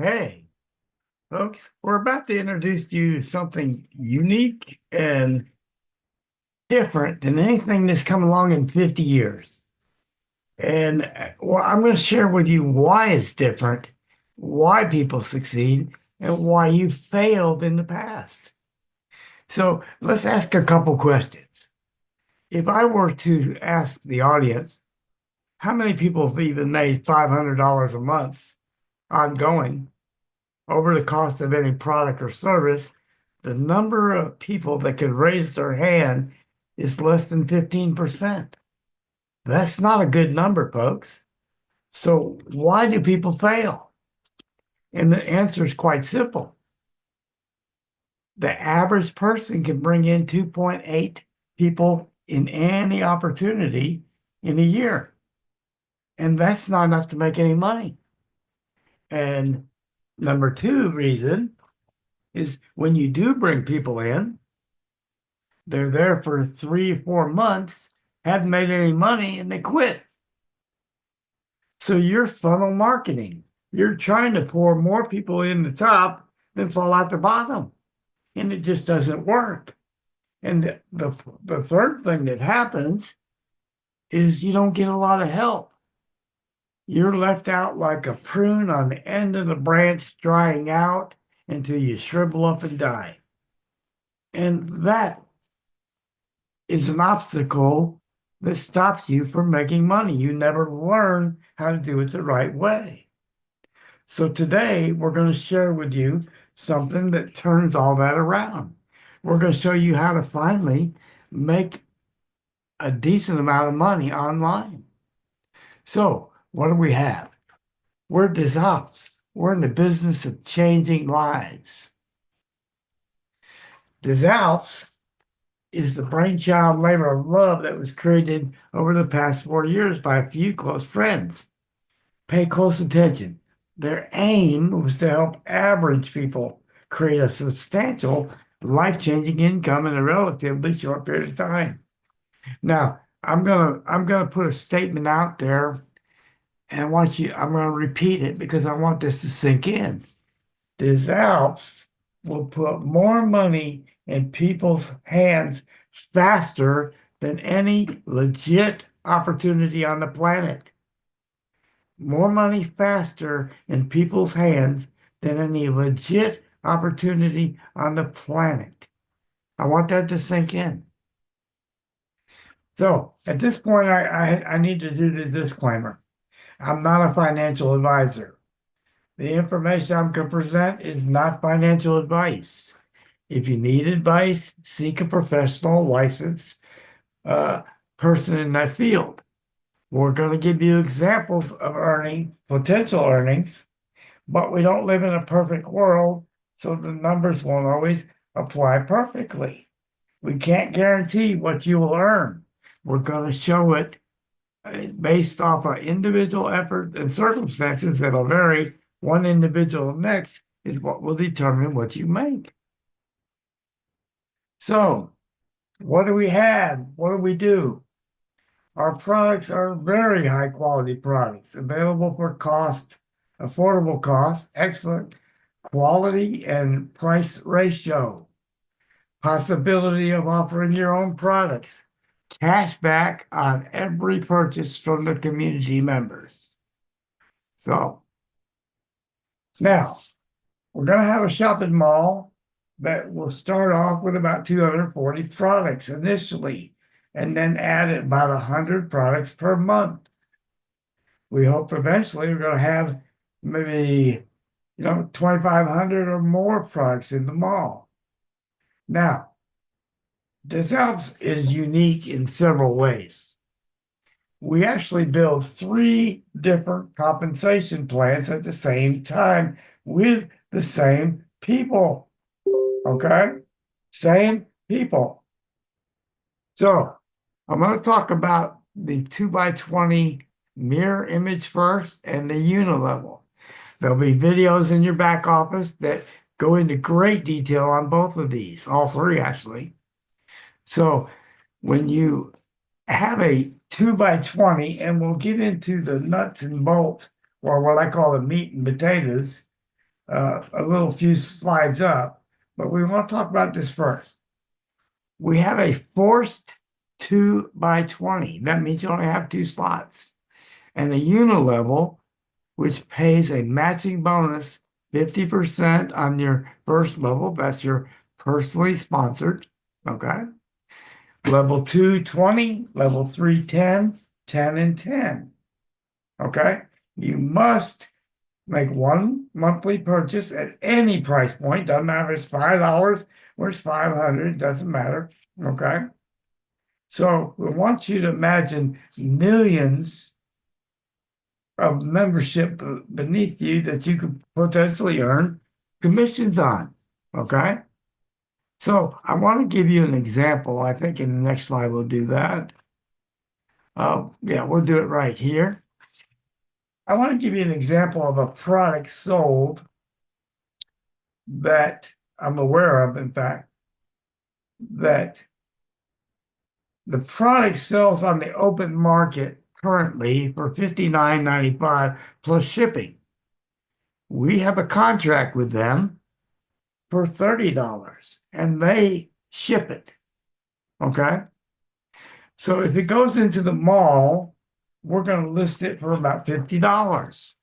Hey, folks, we're about to introduce you to something unique and different than anything that's come along in 50 years. And well, I'm going to share with you why it's different, why people succeed, and why you failed in the past. So let's ask a couple questions. If I were to ask the audience, how many people have even made $500 a month ongoing over the cost of any product or service, the number of people that could raise their hand is less than 15%. That's not a good number, folks. So why do people fail? And the answer is quite simple. The average person can bring in 2.8 people in any opportunity in a year. And that's not enough to make any money. And number two reason is when you do bring people in, they're there for 3 or 4 months, haven't made any money, and they quit. So you're funnel marketing. You're trying to pour more people in the top than fall out the bottom. And it just doesn't work. And the third thing that happens is you don't get a lot of help. You're left out like a prune on the end of the branch, drying out until you shrivel up and die. And that is an obstacle that stops you from making money. You never learn how to do it the right way. So today we're going to share with you something that turns all that around. We're going to show you how to finally make a decent amount of money online. So what do we have? We're dissolves. We're in the business of changing lives. Dissolves is the brainchild labor of love that was created over the past 4 years by a few close friends. Pay close attention. Their aim was to help average people create a substantial, life-changing income in a relatively short period of time. Now, I'm gonna put a statement out there, and I'm gonna repeat it because I want this to sink in. This Alps will put more money in people's hands faster than any legit opportunity on the planet. More money faster in people's hands than any legit opportunity on the planet. I want that to sink in. So at this point, I need to do the disclaimer. I'm not a financial advisor. The information I'm going to present is not financial advice. If you need advice, seek a professional licensed person in that field. We're going to give you examples of potential earnings, but we don't live in a perfect world, so the numbers won't always apply perfectly. We can't guarantee what you will earn. We're going to show it based off of individual effort and circumstances that'll vary one individual next is what will determine what you make. So, what do we have? What do we do? Our products are very high quality products, available for affordable cost, excellent quality and price ratio, possibility of offering your own products, cash back on every purchase from the community members. So now we're going to have a shopping mall that will start off with about 240 products initially, and then add about 100 products per month. We hope eventually we're going to have maybe 2,500 or more products in the mall. Now, this house is unique in several ways. We actually build 3 different compensation plans at the same time with the same people. Okay? Same people. So I'm going to talk about the 2x20 mirror image first and the unilevel. There'll be videos in your back office that go into great detail on both of these, all 3 actually. So when you have a 2x20, and we'll get into the nuts and bolts, or what I call the meat and potatoes, a little few slides up, but we want to talk about this first. We have a forced 2 by 20. That means you only have 2 slots. And the unilevel, which pays a matching bonus 50% on your first level. That's your personally sponsored. Okay. Level 2, 20. Level 3, 10. 10 and 10. Okay. You must make one monthly purchase at any price point. Doesn't matter if it's $5 or it's 500. Doesn't matter. Okay. So we want you to imagine millions of membership beneath you that you could potentially earn commissions on. Okay. So I want to give you an example. I think in the next slide we'll do that. Yeah, we'll do it right here. I want to give you an example of a product sold that I'm aware of, in fact, that the product sells on the open market currently for $59.95 plus shipping. We have a contract with them for $30 and they ship it. Okay. So if it goes into the mall, we're going to list it for about $50.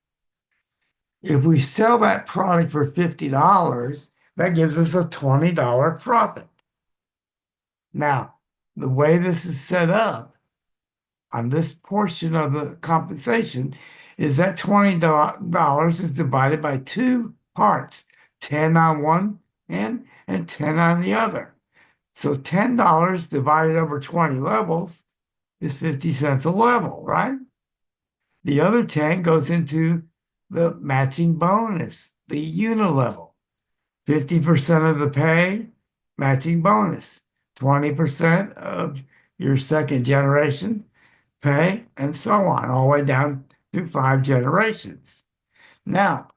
If we sell that product for $50, that gives us a $20 profit. Now, the way this is set up on this portion of the compensation is that $20 is divided by 2 parts, 10 on one end and 10 on the other. So $10 divided over 20 levels is 50 cents a level, right? The other 10 goes into the matching bonus, the unilevel. 50% of the pay, matching bonus. 20% of your second generation pay, and so on, all the way down to 5 generations. Now,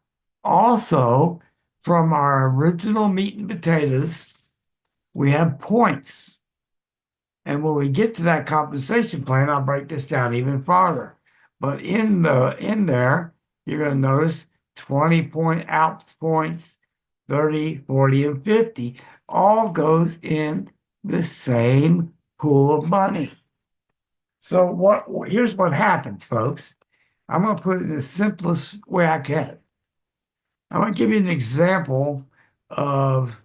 also from our original meat and potatoes, we have points. And when we get to that compensation plan, I'll break this down even farther. But in there, you're going to notice 20-point Alpes points, 30, 40, and 50 all goes in the same pool of money. So here's what happens, folks. I'm going to put it in the simplest way I can. I'm going to give you an example of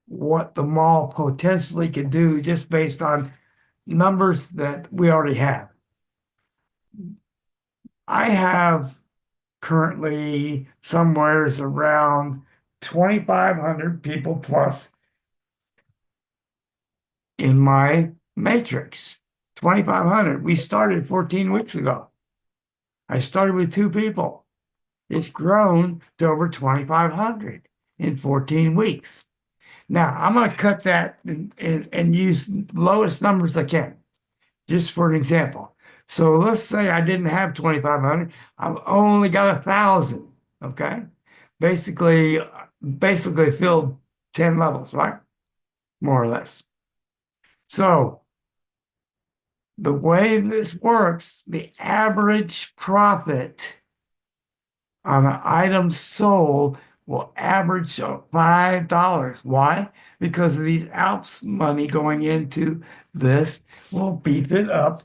what the mall potentially could do just based on numbers that we already have. I have currently somewheres around 2,500 people plus in my matrix. 2,500. We started 14 weeks ago. I started with 2 people. It's grown to over 2,500 in 14 weeks. Now, I'm going to cut that and use the lowest numbers I can, just for an example. So let's say I didn't have 2,500. I've only got 1,000, okay? Basically filled 10 levels, right? More or less. So the way this works, the average profit on an item sold will average $5. Why? Because of these Alps money going into this will beef it up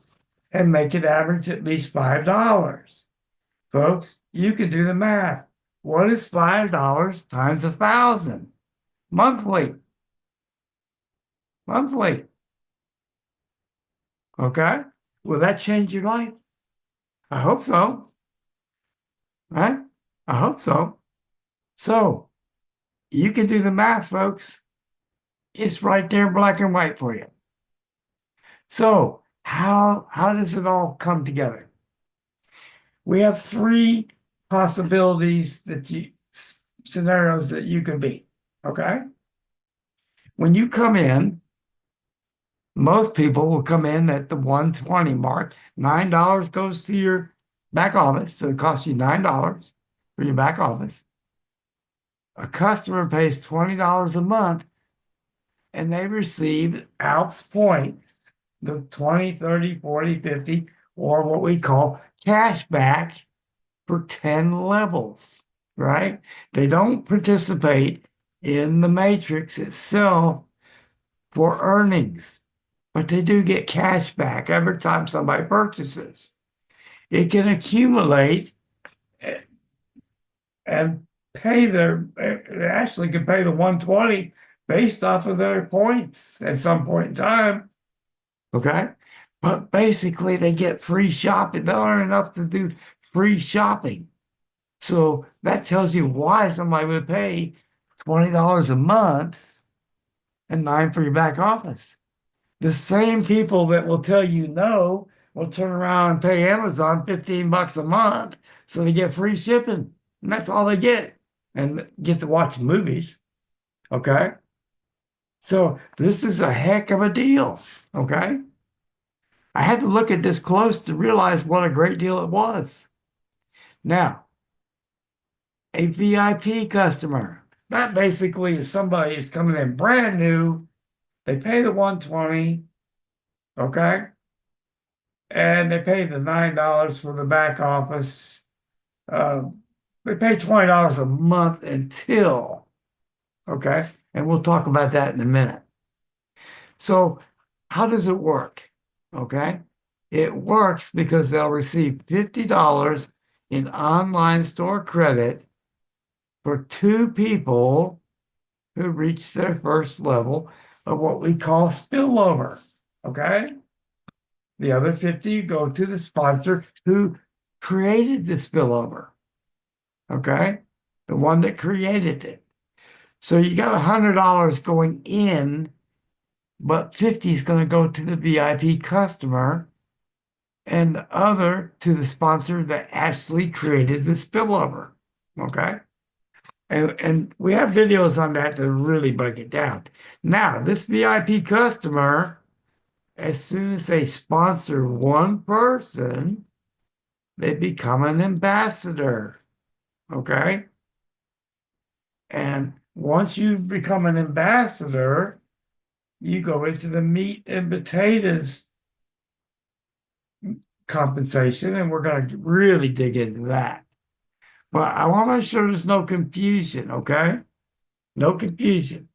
and make it average at least $5. Folks, you can do the math. What is $5 times 1,000? Monthly. Monthly. Okay? Will that change your life? I hope so. Right? I hope so. So you can do the math, folks. It's right there in black and white for you. So how does it all come together? We have 3 possibilities scenarios that you could be. Okay? When you come in, most people will come in at the 120 mark. $9 goes to your back office, so it costs you $9 for your back office. A customer pays $20 a month and they receive Alps points, the 20, 30, 40, 50, or what we call cash back for 10 levels. right? They don't participate in the matrix itself for earnings, but they do get cash back every time somebody purchases. It can accumulate and pay they actually can pay the 120 based off of their points at some point in time. Okay. But basically they get free shopping. They'll earn enough to do free shopping. So that tells you why somebody would pay $20 a month and 9 for your back office. The same people that will tell you no will turn around and pay Amazon $15 a month so they get free shipping. And that's all they get. And get to watch movies. Okay. So this is a heck of a deal. Okay. I had to look at this close to realize what a great deal it was. Now, a VIP customer, that basically is somebody who's coming in brand new. They pay the 120, okay? And they pay the $9 for the back office. They pay $20 a month until, okay? And we'll talk about that in a minute. So how does it work? Okay. It works because they'll receive $50 in online store credit for 2 people who reach their first level of what we call spillover. Okay. The other 50 go to the sponsor who created the spillover. Okay. The one that created it. So you got $100 going in, but 50 is going to go to the VIP customer and the other to the sponsor that actually created the spillover. Okay. And we have videos on that to really break it down. Now, this VIP customer, as soon as they sponsor one person, they become an ambassador. Okay. And once you become an ambassador, you go into the meat and potatoes compensation, and we're going to really dig into that. But I want to make sure there's no confusion, okay? No confusion.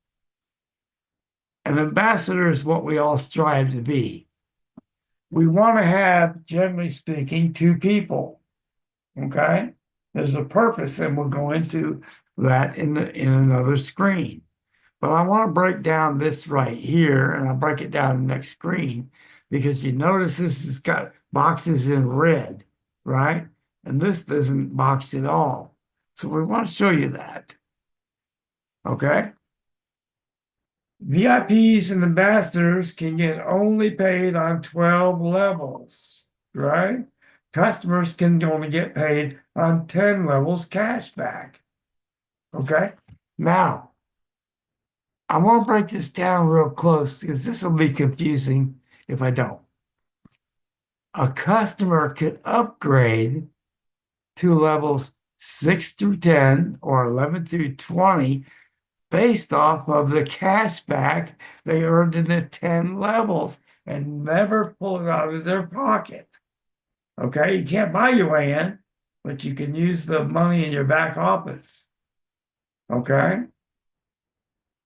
An ambassador is what we all strive to be. We want to have, generally speaking, 2 people, okay? There's a purpose, and we'll go into that in another screen. But I want to break down this right here, and I'll break it down in the next screen, because you notice this has got boxes in red, right? And this doesn't box at all. So we want to show you that. Okay? VIPs and ambassadors can get only paid on 12 levels, right? Customers can only get paid on 10 levels cash back. Okay? Now, I want to break this down real close because this will be confusing if I don't. A customer could upgrade to levels 6 through 10 or 11 through 20 based off of the cash back they earned in the 10 levels and never pull it out of their pocket. Okay, you can't buy your way in, but you can use the money in your back office. Okay?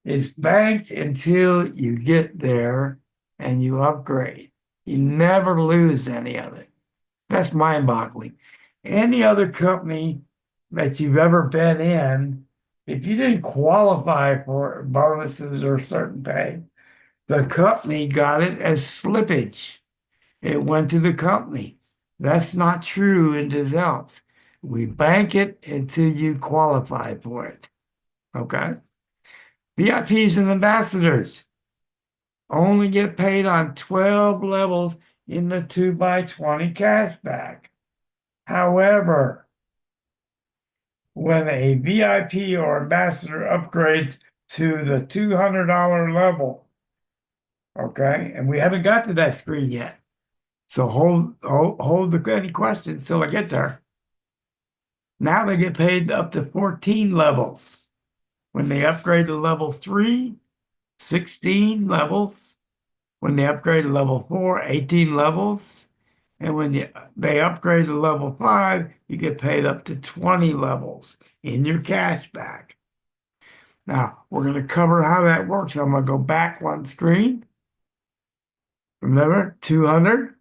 It's banked until you get there and you upgrade. You never lose any of it. That's mind-boggling. Any other company that you've ever been in, if you didn't qualify for bonuses or certain pay, the company got it as slippage. It went to the company. That's not true in Alpes. We bank it until you qualify for it. Okay? VIPs and ambassadors only get paid on 12 levels in the 2x20 cashback. However, when a VIP or ambassador upgrades to the $200 level, okay, and we haven't got to that screen yet, so hold any questions till I get there. Now they get paid up to 14 levels. When they upgrade to level 3, 16 levels. When they upgrade to level 4, 18 levels. And when they upgrade to level 5, you get paid up to 20 levels in your cash back. Now, we're going to cover how that works. I'm going to go back one screen. Remember, 200,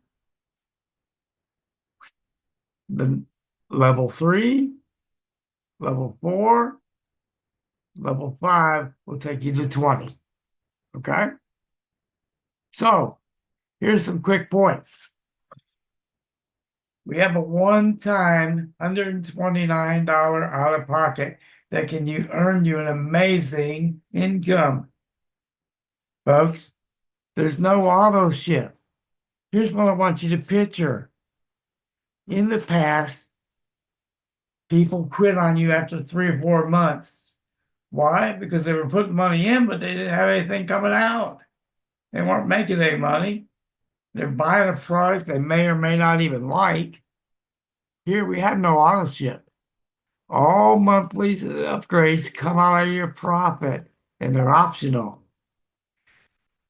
then level 3, level 4, level 5 will take you to 20. Okay? So, here's some quick points. We have a one-time $129 out of pocket that can earn you an amazing income. Folks, there's no auto ship. Here's what I want you to picture. In the past, people quit on you after 3 or 4 months. Why? Because they were putting money in, but they didn't have anything coming out. They weren't making any money. They're buying a product they may or may not even like. Here we have no auto ship. All monthly upgrades come out of your profit, and they're optional.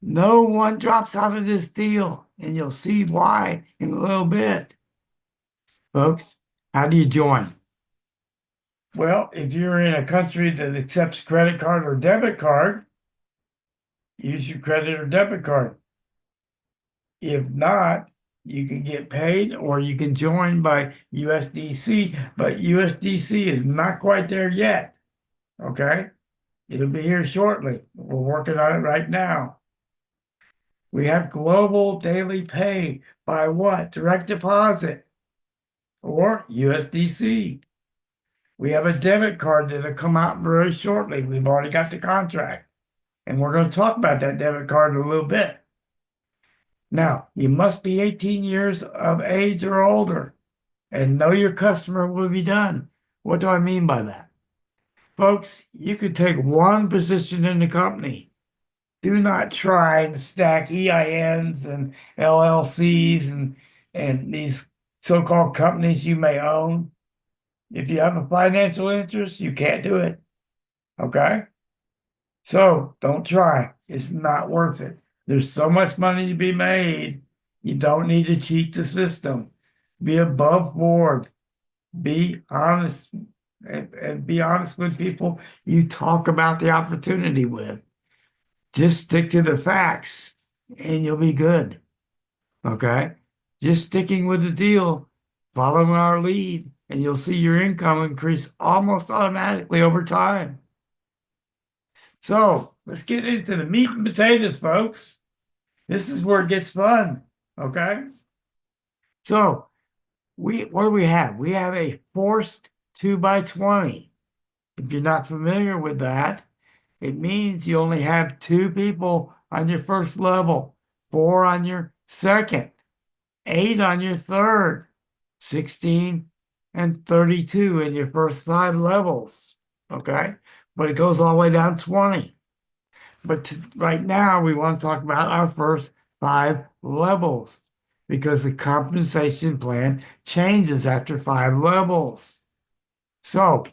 No one drops out of this deal, and you'll see why in a little bit. Folks, how do you join? Well, if you're in a country that accepts credit card or debit card, use your credit or debit card. If not, you can get paid or you can join by USDC, but USDC is not quite there yet. Okay? It'll be here shortly. We're working on it right now. We have global daily pay by what? Direct deposit or USDC. We have a debit card that'll come out very shortly. We've already got the contract. And we're going to talk about that debit card in a little bit. Now, you must be 18 years of age or older and know your customer will be done. What do I mean by that? Folks, you could take one position in the company. Do not try and stack EINs and LLCs and these so-called companies you may own. If you have a financial interest, you can't do it. Okay? So don't try. It's not worth it. There's so much money to be made. You don't need to cheat the system. Be above board. Be honest and be honest with people you talk about the opportunity with. Just stick to the facts and you'll be good. Okay? Just sticking with the deal, following our lead, and you'll see your income increase almost automatically over time. So let's get into the meat and potatoes, folks. This is where it gets fun. Okay? So what do we have? We have a forced 2x20. If you're not familiar with that, it means you only have 2 people on your first level, 4 on your second, 8 on your third, 16 and 32 in your first 5 levels. Okay? But it goes all the way down 20. But right now, we want to talk about our first 5 levels because the compensation plan changes after 5 levels. So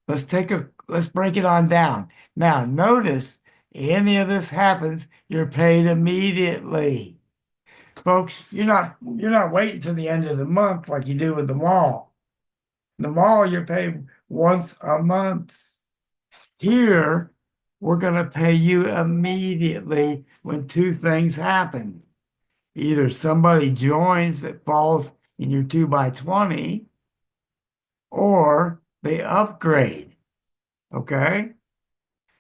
let's break it on down. Now, notice any of this happens, you're paid immediately. Folks, you're not waiting till the end of the month like you do with the mall. The mall, you're paid once a month. Here, we're going to pay you immediately when 2 things happen. Either somebody joins that falls in your 2x20, or they upgrade. Okay?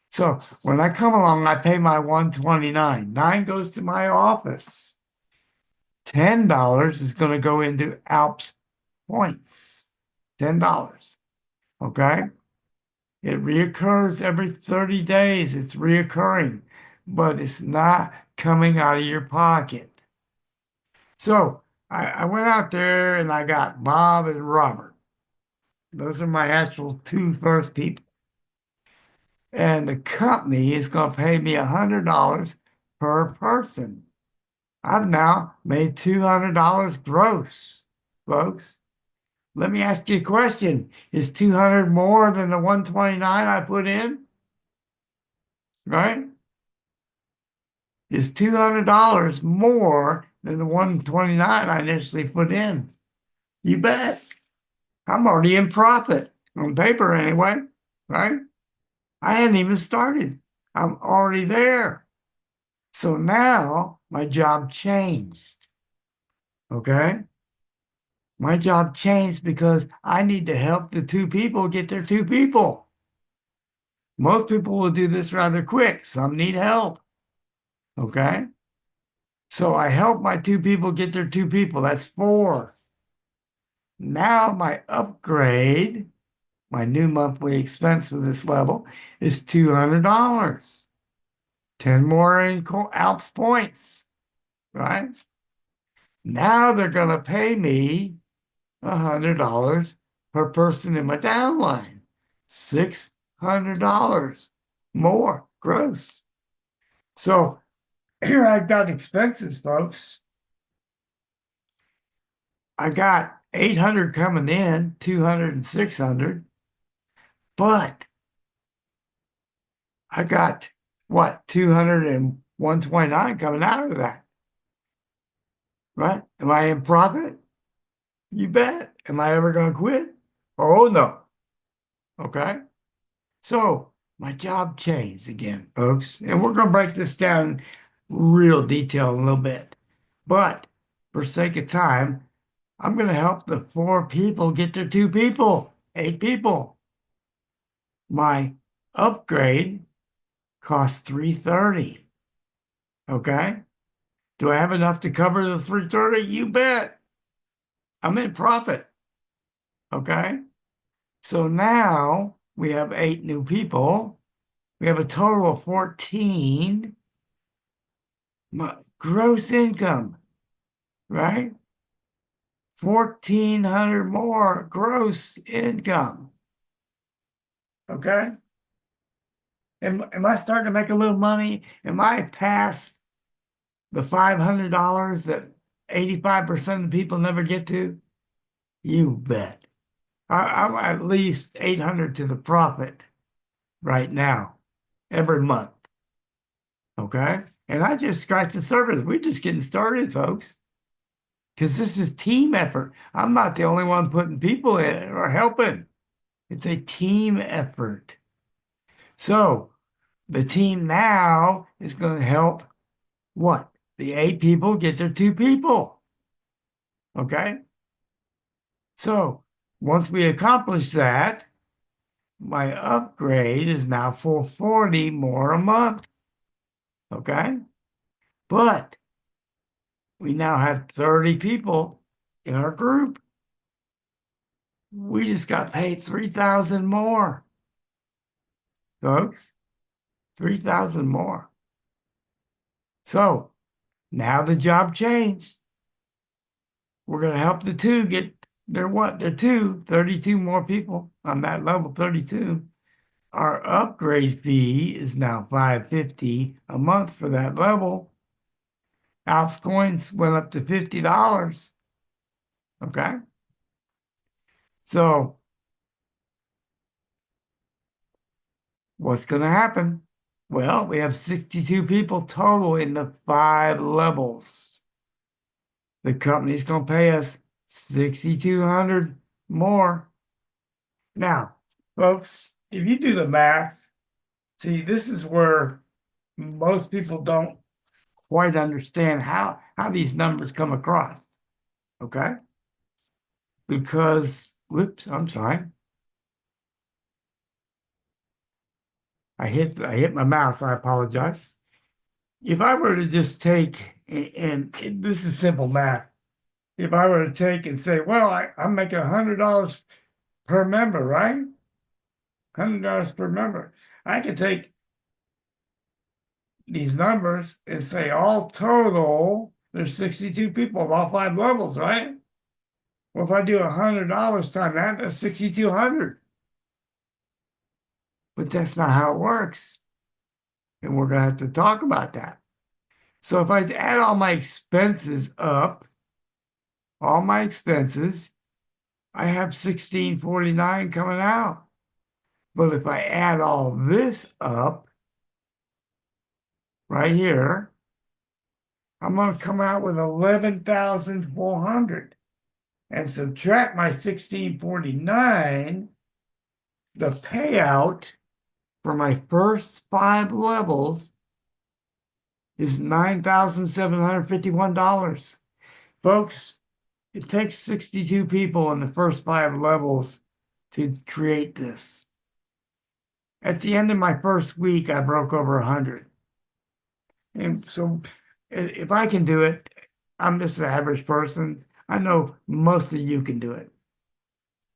So when I come along, I pay my $129. 9 goes to my office. $10 is going to go into Alpes points. $10. Okay? It reoccurs every 30 days. It's reoccurring, but it's not coming out of your pocket. So I went out there and I got Bob and Robert. Those are my actual 2 first people. And the company is going to pay me $100 per person. I've now made $200 gross, folks. Let me ask you a question. Is 200 more than the 129 I put in? Right? Is $200 more than the 129 I initially put in? You bet. I'm already in profit. on paper anyway, right? I hadn't even started. I'm already there. So now my job changed. Okay. My job changed because I need to help the two people get their two people. Most people will do this rather quick. Some need help. Okay. So I help my two people get their two people. That's four. Now my upgrade, my new monthly expense for this level is $200. 10 more in Alps points, right? Now they're going to pay me $100 per person in my downline. $600 more gross. So here I've got expenses, folks. I got 800 coming in, 200 and 600, but I got what, 200 and 129 coming out of that, right? Am I in profit? You bet. Am I ever going to quit? Oh, no. Okay. So my job changed again, folks, and we're going to break this down real detail in a little bit. But for sake of time, I'm going to help the four people get their two people, 8 people. My upgrade costs $330. Okay. Do I have enough to cover the $330? You bet. I'm in profit. Okay. So now we have 8 new people. We have a total of 14. My gross income, right? 1,400 more gross income. Okay. Am I starting to make a little money? Am I past the $500 that 85% of the people never get to? You bet. I'm at least 800 to the profit right now, every month. Okay. And I just scratched the surface. We're just getting started, folks. Because this is team effort. I'm not the only one putting people in or helping. It's a team effort. So the team now is going to help what? The 8 people get their 2 people. Okay. So once we accomplish that, my upgrade is now 440 more a month. Okay. But we now have 30 people in our group. We just got paid 3,000 more, folks. 3,000 more. So now the job changed. We're going to help the two get their what? Their 32 more people on that level 32. Our upgrade fee is now $550 a month for that level. Alps coins went up to $50. Okay. So what's going to happen? Well, we have 62 people total in the 5 levels. The company's going to pay us $6,200 more. Now, folks, if you do the math, see, this is where most people don't quite understand how these numbers come across. Okay? Because, whoops, I'm sorry. I hit my mouse, I apologize. If I were to just take, and this is simple math, if I were to take and say, well, I'm making $100 per member, right? $100 per member. I could take these numbers and say all total, there's 62 people of all 5 levels, right? Well, if I do $100 times that, that's 6,200. But that's not how it works. And we're going to have to talk about that. So if I add all my expenses up, all my expenses, I have 1,649 coming out. But if I add all this up right here, I'm going to come out with 11,400 and subtract my 1,649. the payout for my first 5 levels is $9,751. Folks, it takes 62 people in the first 5 levels to create this. At the end of my first week, I broke over 100. And so if I can do it, I'm just an average person. I know most of you can do it.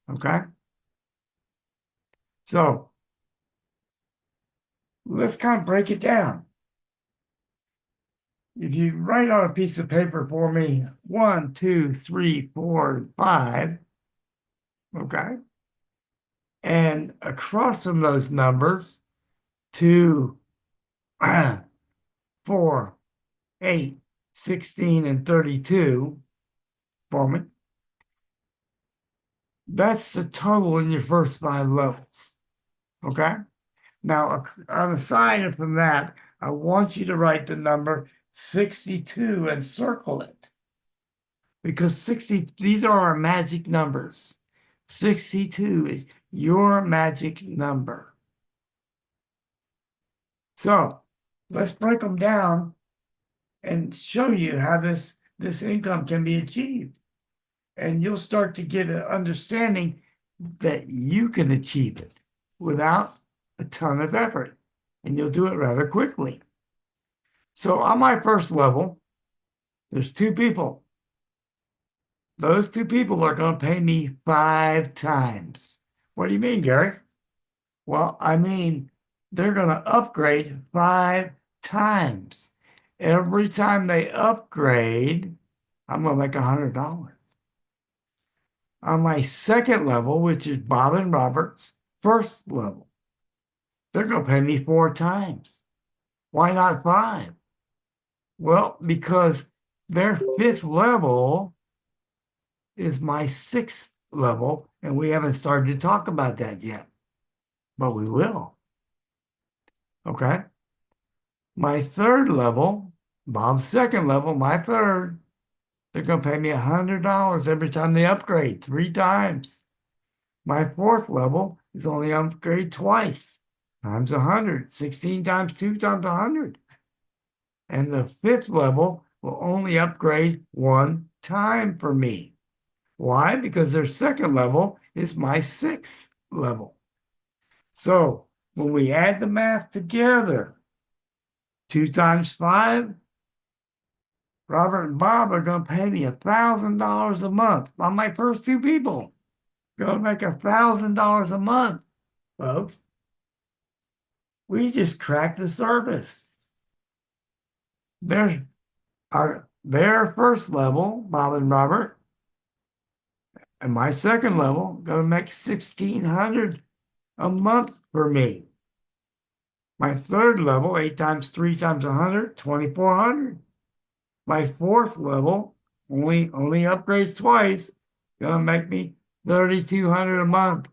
Okay? So let's kind of break it down. If you write on a piece of paper for me, 1, 2, 3, 4, 5, okay? And across from those numbers, 2, 4, 8, 16, and 32 for me. That's the total in your first 5 levels, okay? Now, on the side from that, I want you to write the number 62 and circle it. Because 60, these are our magic numbers. 62 is your magic number. So let's break them down and show you how this income can be achieved. And you'll start to get an understanding that you can achieve it without a ton of effort. And you'll do it rather quickly. So on my first level, there's 2 people. Those 2 people are going to pay me 5 times. What do you mean, Gary? Well, I mean, they're going to upgrade 5 times. Every time they upgrade, I'm going to make $100. On my second level, which is Bob and Robert's first level, they're going to pay me 4 times. Why not 5? Well, because their 5th level is my 6th level, and we haven't started to talk about that yet, but we will. Okay? My 3rd level, Bob's 2nd level, my 3rd, they're going to pay me $100 every time they upgrade, 3 times. My 4th level is only upgrade twice, times 100, 16 times 2 times 100. And the 5th level will only upgrade 1 time for me. Why? Because their 2nd level is my 6th level. So when we add the math together, 2 times 5, Robert and Bob are going to pay me $1,000 a month on my first 2 people. Going to make $1,000 a month, folks. We just cracked the service. Their first level, Bob and Robert, and my 2nd level, going to make $1,600 a month for me. My 3rd level, 8 times 3 times 100, $2,400. My 4th level, only upgrades twice, going to make me $3,200 a month.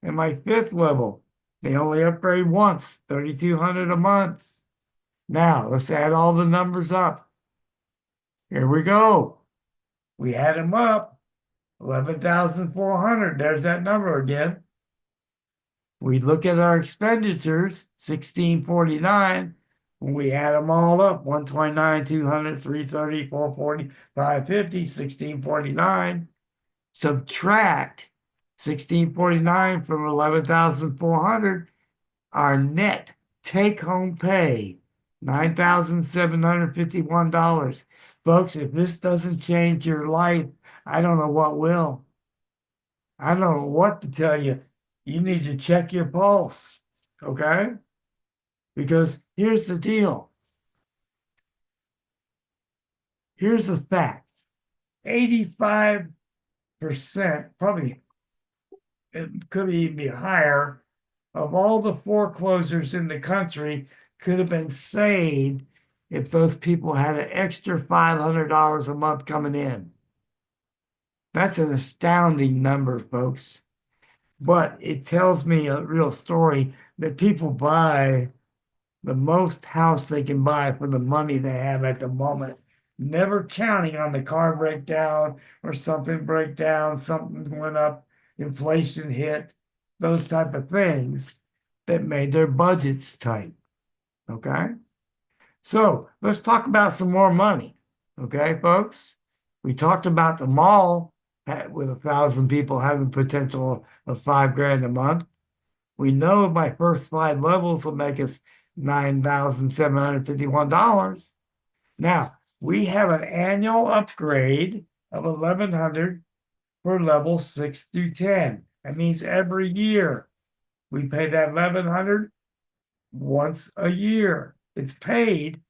And my 5th level, they only upgrade once, $3,200 a month. Now, let's add all the numbers up. Here we go. We add them up, 11,400. There's that number again. We look at our expenditures, 1,649. When we add them all up, 129, 200, 330, 440, 550, 1,649. Subtract 1,649 from 11,400. Our net take-home pay, $9,751. Folks, if this doesn't change your life, I don't know what will. I don't know what to tell you. You need to check your pulse, okay? Because here's the deal. Here's the fact. 85%, probably it could even be higher, of all the foreclosures in the country could have been saved if those people had an extra $500 a month coming in. That's an astounding number, folks. But it tells me a real story that people buy the most house they can buy for the money they have at the moment, never counting on the car breakdown or something break down, something went up, inflation hit. those type of things that made their budgets tight. Okay. So let's talk about some more money. Okay, folks. We talked about the mall with 1,000 people having potential of $5,000 a month. We know my first 5 levels will make us $9,751. Now, we have an annual upgrade of 1,100 for level 6 through 10. That means every year we pay that 1,100 once a year. It's paid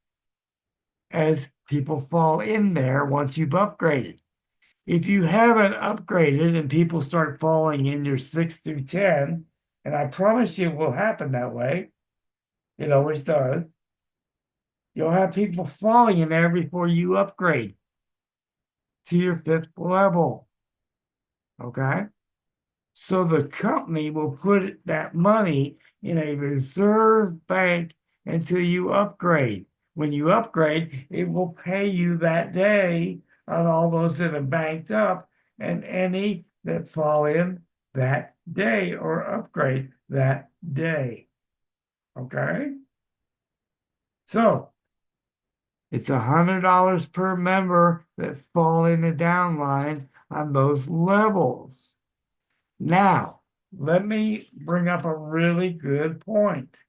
as people fall in there once you've upgraded. If you haven't upgraded and people start falling in your 6 through 10, and I promise you it will happen that way, it always does, you'll have people falling in there before you upgrade to your 5th level. Okay? So the company will put that money in a reserve bank until you upgrade. When you upgrade, it will pay you that day on all those that are banked up and any that fall in that day or upgrade that day. Okay? So it's $100 per member that fall in the downline on those levels. Now, let me bring up a really good point.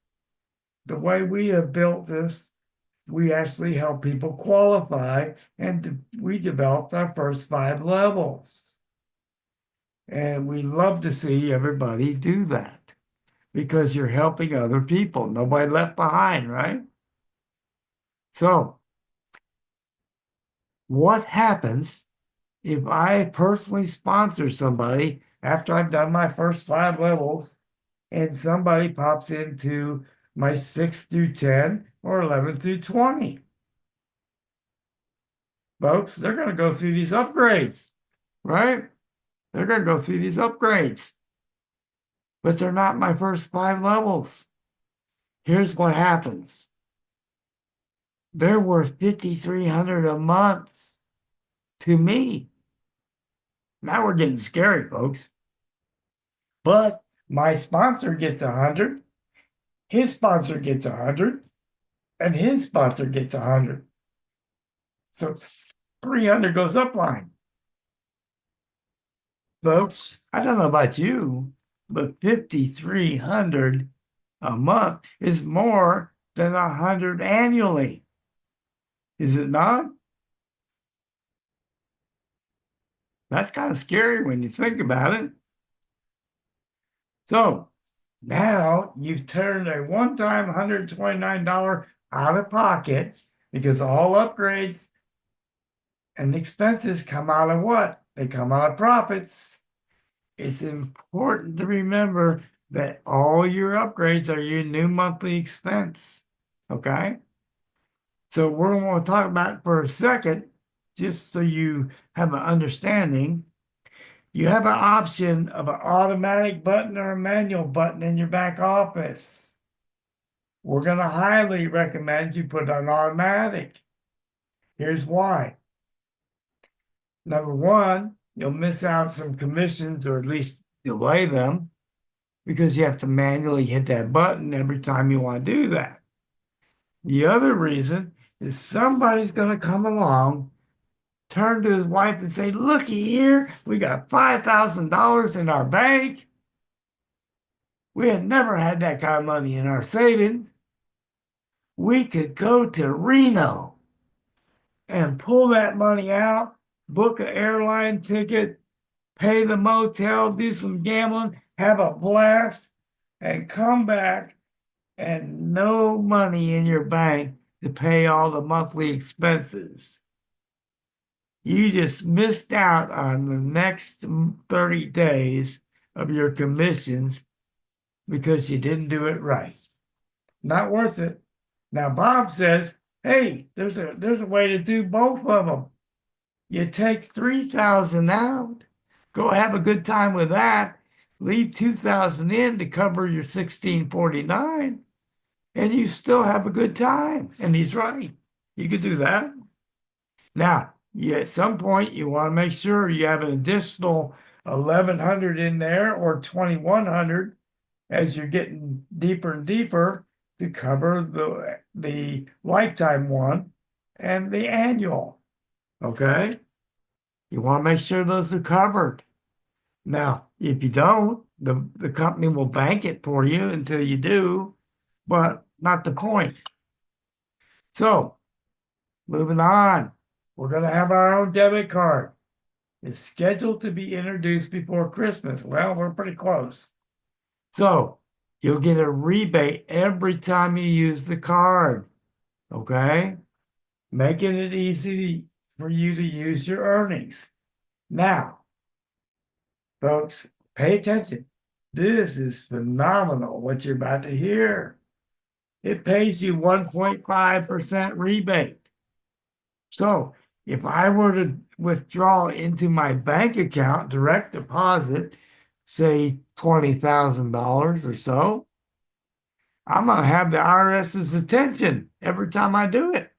The way we have built this, we actually help people qualify, and we developed our first 5 levels. And we love to see everybody do that because you're helping other people. Nobody left behind, right? So, what happens if I personally sponsor somebody after I've done my first 5 levels and somebody pops into my 6 through 10 or 11 through 20? Folks, they're going to go through these upgrades, right? They're going to go through these upgrades, but they're not my first 5 levels. Here's what happens. They're worth $5,300 a month to me. Now we're getting scary, folks. But my sponsor gets 100, his sponsor gets 100, and his sponsor gets 100. So 300 goes upline. Folks, I don't know about you, but 5,300 a month is more than 100 annually. Is it not? That's kind of scary when you think about it. So now you've turned a one-time $129 out of pocket because all upgrades and expenses come out of what? They come out of profits. It's important to remember that all your upgrades are your new monthly expense. Okay? So we're going to talk about it for a second, just so you have an understanding. You have an option of an automatic button or a manual button in your back office. We're going to highly recommend you put on automatic. Here's why. Number one, you'll miss out some commissions or at least delay them because you have to manually hit that button every time you want to do that. The other reason is somebody's going to come along, turn to his wife and say, looky here, we got $5,000 in our bank. We had never had that kind of money in our savings. We could go to Reno and pull that money out, book an airline ticket, pay the motel, do some gambling, have a blast, and come back and no money in your bank to pay all the monthly expenses. You just missed out on the next 30 days of your commissions because you didn't do it right. Not worth it. Now, Bob says, hey, there's a way to do both of them. You take 3,000 out, go have a good time with that, leave 2,000 in to cover your 1,649, and you still have a good time. And he's right. You could do that. Now, at some point, you want to make sure you have an additional 1,100 in there or 2,100 as you're getting deeper and deeper to cover the lifetime one and the annual. Okay? You want to make sure those are covered. Now, if you don't, the company will bank it for you until you do, but not the point. So, moving on, we're going to have our own debit card. It's scheduled to be introduced before Christmas. Well, we're pretty close. So, you'll get a rebate every time you use the card. Okay? Making it easy for you to use your earnings. Now, folks, pay attention. This is phenomenal what you're about to hear. It pays you 1.5% rebate. So if I were to withdraw into my bank account, direct deposit, say $20,000 or so, I'm going to have the IRS's attention every time I do it.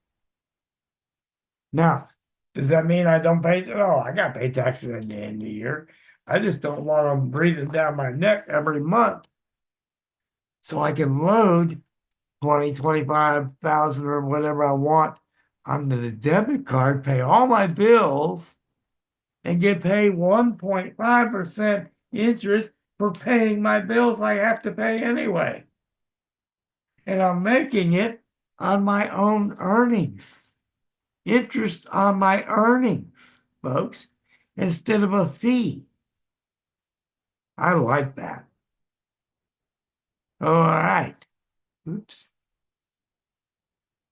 Now, does that mean I don't pay? Oh, I got to pay taxes at the end of the year. I just don't want them breathing down my neck every month. So I can load 20, 25,000 or whatever I want onto the debit card, pay all my bills, and get paid 1.5% interest for paying my bills I have to pay anyway. And I'm making it on my own earnings. Interest on my earnings, folks, instead of a fee. I like that. All right. Oops.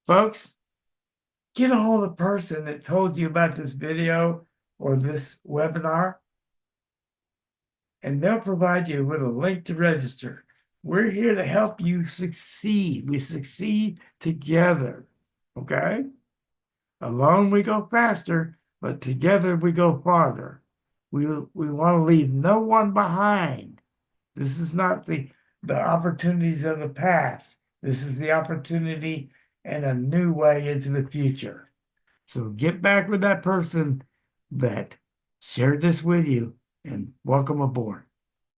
Folks, get a hold of the person that told you about this video or this webinar, and they'll provide you with a link to register. We're here to help you succeed. We succeed together, okay? Alone we go faster, but together we go farther. We want to leave no one behind. This is not the opportunities of the past. This is the opportunity and a new way into the future. So get back with that person that shared this with you and welcome aboard.